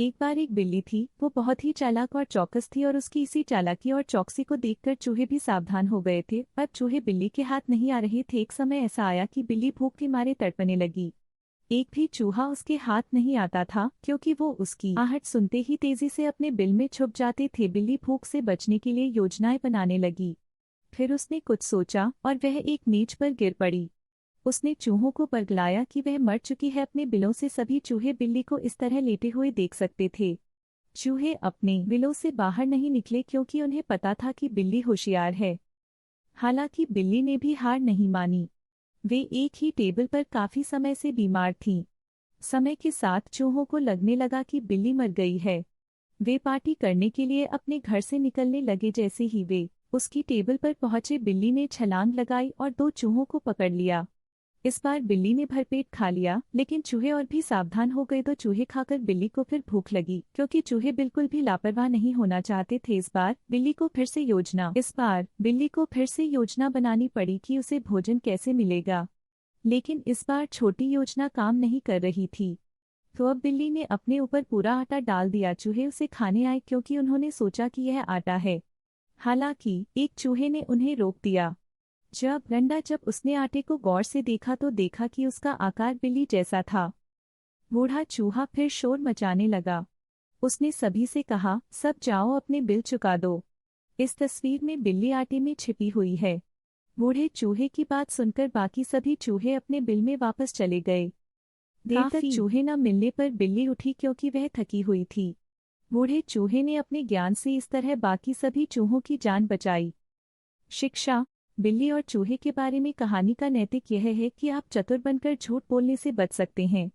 एक बार एक बिल्ली थी। वो बहुत ही चालाक और चौकस थी और उसकी इसी चालाकी और चौकसी को देखकर चूहे भी सावधान हो गए थे। पर चूहे बिल्ली के हाथ नहीं आ रहे थे। एक समय ऐसा आया कि बिल्ली भूख के मारे तड़पने लगी। एक भी चूहा उसके हाथ नहीं आता था, क्योंकि वो उसकी आहट सुनते ही तेजी से अपने बिल में छुप जाते थे। बिल्ली भूख से बचने के लिए योजनाएं बनाने लगी। फिर उसने कुछ सोचा और वह एक नीच पर गिर पड़ी। उसने चूहों को बरगलाया कि वह मर चुकी है। अपने बिलों से सभी चूहे बिल्ली को इस तरह लेटे हुए देख सकते थे। चूहे अपने बिलों से बाहर नहीं निकले, क्योंकि उन्हें पता था कि बिल्ली होशियार है। हालांकि बिल्ली ने भी हार नहीं मानी। वे एक ही टेबल पर काफी समय से बीमार थीं। समय के साथ चूहों को लगने लगा कि बिल्ली मर गई है। वे पार्टी करने के लिए अपने घर से निकलने लगे। जैसे ही वे उसकी टेबल पर पहुंचे, बिल्ली ने छलांग लगाई और दो चूहों को पकड़ लिया। इस बार बिल्ली ने भरपेट खा लिया, लेकिन चूहे और भी सावधान हो गए। तो चूहे खाकर बिल्ली को फिर भूख लगी, क्योंकि चूहे बिल्कुल भी लापरवाह नहीं होना चाहते थे। इस बार बिल्ली को फिर से योजना बनानी पड़ी कि उसे भोजन कैसे मिलेगा। लेकिन इस बार छोटी योजना काम नहीं कर रही थी। तो अब बिल्ली ने अपने ऊपर पूरा आटा डाल दिया। चूहे उसे खाने आए, क्योंकि उन्होंने सोचा कि यह आटा है। हालांकि एक चूहे ने उन्हें रोक दिया। जब उसने आटे को गौर से देखा तो देखा कि उसका आकार बिल्ली जैसा था। बूढ़ा चूहा फिर शोर मचाने लगा। उसने सभी से कहा, सब जाओ अपने बिल चुका दो। इस तस्वीर में बिल्ली आटे में छिपी हुई है। बूढ़े चूहे की बात सुनकर बाकी सभी चूहे अपने बिल में वापस चले गए। देर तक चूहे न मिलने पर बिल्ली उठी, क्योंकि वह थकी हुई थी। बूढ़े चूहे ने अपने ज्ञान से इस तरह बाकी सभी चूहों की जान बचाई। शिक्षा। बिल्ली और चूहे के बारे में कहानी का नैतिक यह है कि आप चतुर बनकर झूठ बोलने से बच सकते हैं।